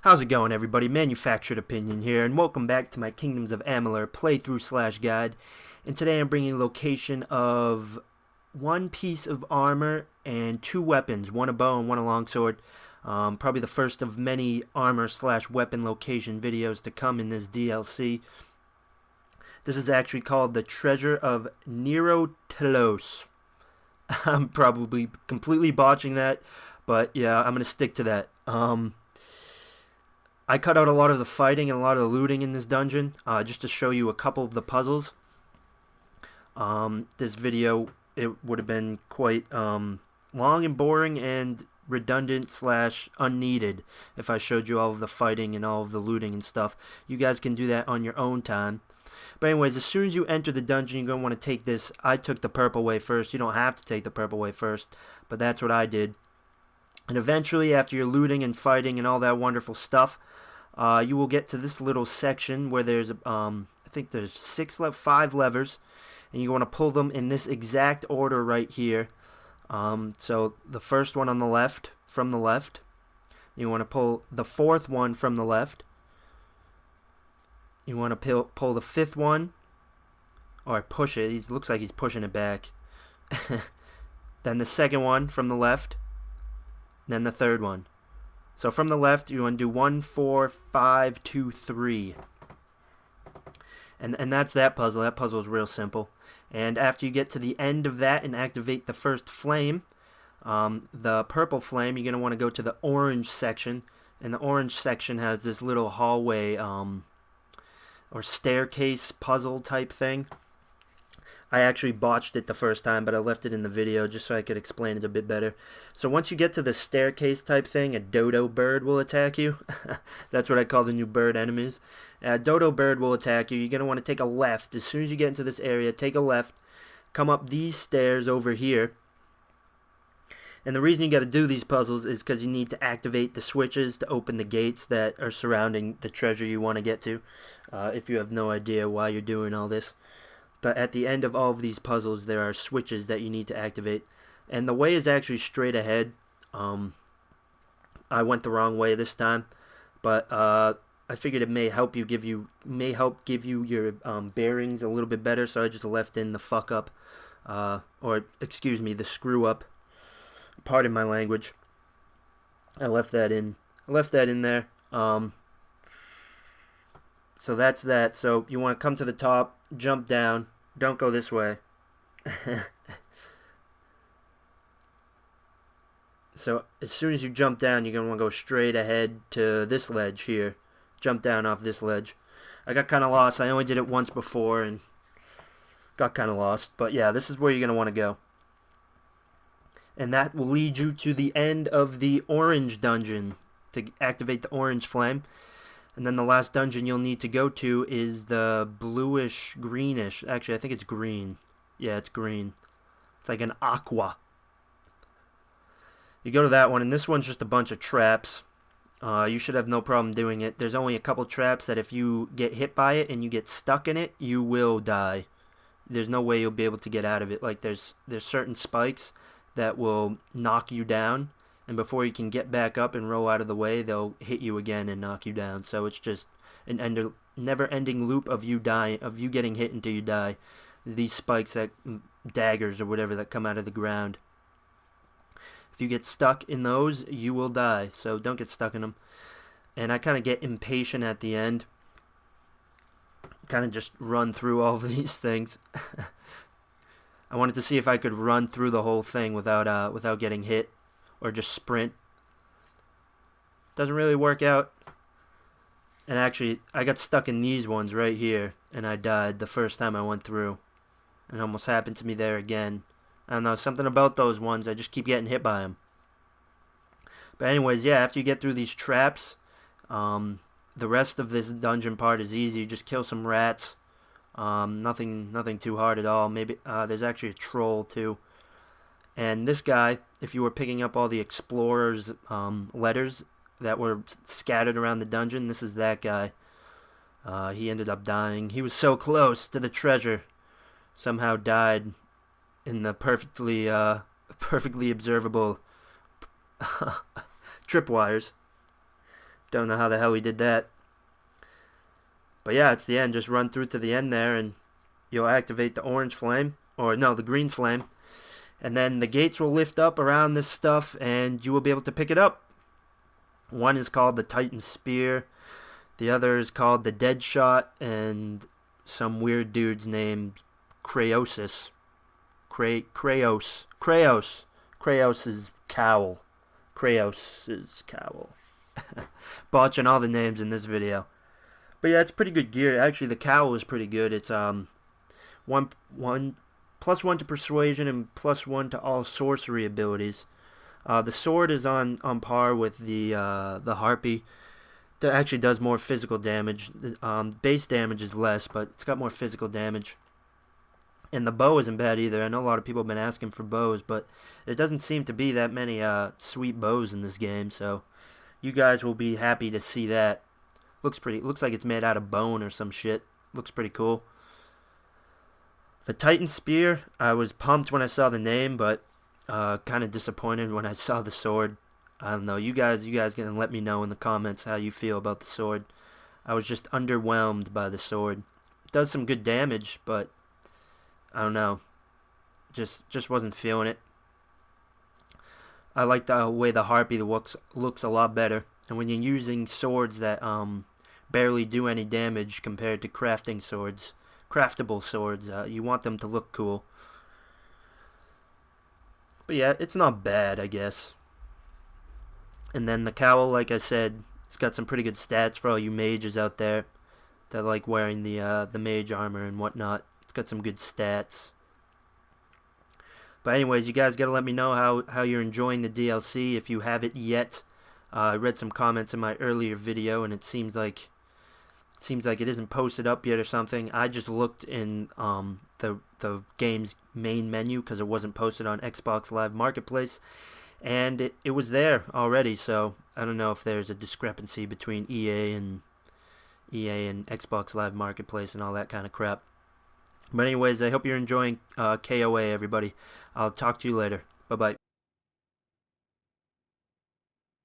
How's it going, everybody? Manufactured Opinion here, and welcome back to my Kingdoms of Amalur playthrough/guide. And today I'm bringing location of one piece of armor and two weapons, one a bow and one a longsword. Probably the first of many armor/weapon location videos to come in this DLC. This is actually called the Treasure of Nerotelos. I'm probably completely botching that, but yeah, I'm going to stick to that. I cut out a lot of the fighting and a lot of the looting in this dungeon, just to show you a couple of the puzzles. This video, it would have been quite long and boring and redundant/unneeded if I showed you all of the fighting and all of the looting and stuff. You guys can do that on your own time. But anyways, as soon as you enter the dungeon, you're going to want to take this. I took the purple way first. You don't have to take the purple way first, but that's what I did. And eventually, after you're looting and fighting and all that wonderful stuff, you will get to this little section where there's, I think there's 5 levers, and you want to pull them in this exact order right here. So the first one on the left, from the left. You want to pull the 4th one from the left. You want to pull the 5th one, or push it. It looks like he's pushing it back. Then the 2nd one from the left. Then the 3rd one. So from the left, you want to do 1, 4, 5, 2, 3. And that's that puzzle. That puzzle is real simple. And after you get to the end of that and activate the first flame, the purple flame, you're going to want to go to the orange section. And the orange section has this little hallway or staircase puzzle type thing. I actually botched it the first time, but I left it in the video just so I could explain it a bit better. So once you get to the staircase type thing, a dodo bird will attack you. That's what I call the new bird enemies. A dodo bird will attack you. You're going to want to take a left. As soon as you get into this area, take a left. Come up these stairs over here. And the reason you got to do these puzzles is because you need to activate the switches to open the gates that are surrounding the treasure you want to get to. If you have no idea why you're doing all this. But at the end of all of these puzzles, there are switches that you need to activate. And the way is actually straight ahead. I went the wrong way this time. But I figured it may help give you your bearings a little bit better. So I just left in the fuck up. Or, excuse me, the screw up. Pardon my language. I left that in. There. So that's that. So you want to come to the top, jump down. Don't go this way. So as soon as you jump down, you're going to want to go straight ahead to this ledge here. Jump down off this ledge. I got kind of lost. I only did it once before and got kind of lost. But yeah, this is where you're going to want to go. And that will lead you to the end of the orange dungeon to activate the orange flame. And then the last dungeon you'll need to go to is the bluish, greenish. Actually, I think it's green. Yeah, it's green. It's like an aqua. You go to that one, and this one's just a bunch of traps. You should have no problem doing it. There's only a couple traps that if you get hit by it and you get stuck in it, you will die. There's no way you'll be able to get out of it. Like there's certain spikes that will knock you down. And before you can get back up and roll out of the way, they'll hit you again and knock you down. So it's just an never-ending loop of you getting hit until you die. These spikes, daggers or whatever, that come out of the ground. If you get stuck in those, you will die. So don't get stuck in them. And I kind of get impatient at the end. Kind of just run through all of these things. I wanted to see if I could run through the whole thing without getting hit. Or just sprint. Doesn't really work out. And actually, I got stuck in these ones right here. And I died the first time I went through. And it almost happened to me there again. I don't know, something about those ones. I just keep getting hit by them. But anyways, yeah, after you get through these traps, the rest of this dungeon part is easy. You just kill some rats. Nothing too hard at all. Maybe there's actually a troll too. And this guy, if you were picking up all the explorers' letters that were scattered around the dungeon, this is that guy. He ended up dying. He was so close to the treasure. Somehow died in the perfectly observable tripwires. Don't know how the hell he did that. But yeah, it's the end. Just run through to the end there, and you'll activate the orange flame. Or no, the green flame. And then the gates will lift up around this stuff, and you will be able to pick it up. One is called the Titan Spear. The other is called the Deadshot, and some weird dude's named Kreios. Kreios. Kreios' cowl. Kreios' cowl. Botching all the names in this video. But yeah, it's pretty good gear. Actually, the cowl is pretty good. It's one +1 to persuasion and +1 to all sorcery abilities. The sword is on par with the harpy. That actually does more physical damage. Base damage is less, but it's got more physical damage. And the bow isn't bad either. I know a lot of people have been asking for bows, but it doesn't seem to be that many sweet bows in this game. So you guys will be happy to see that. Looks like it's made out of bone or some shit. Looks pretty cool. The Titan Spear, I was pumped when I saw the name, but kind of disappointed when I saw the sword. I don't know. You guys can let me know in the comments how you feel about the sword. I was just underwhelmed by the sword. It does some good damage, but I don't know. Just wasn't feeling it. I like the way the harpy looks a lot better. And when you're using swords that barely do any damage compared to craftable swords, you want them to look cool. But yeah, it's not bad, I guess. And then the cowl, like I said, it's got some pretty good stats for all you mages out there that like wearing the mage armor and whatnot. It's got some good stats. But anyways, you guys got to let me know how you're enjoying the DLC if you have it yet. I read some comments in my earlier video, and it seems like it isn't posted up yet or something. I just looked in the game's main menu because it wasn't posted on Xbox Live Marketplace, and it was there already. So I don't know if there's a discrepancy between EA and Xbox Live Marketplace and all that kind of crap. But anyways, I hope you're enjoying KOA, everybody. I'll talk to you later. Bye-bye.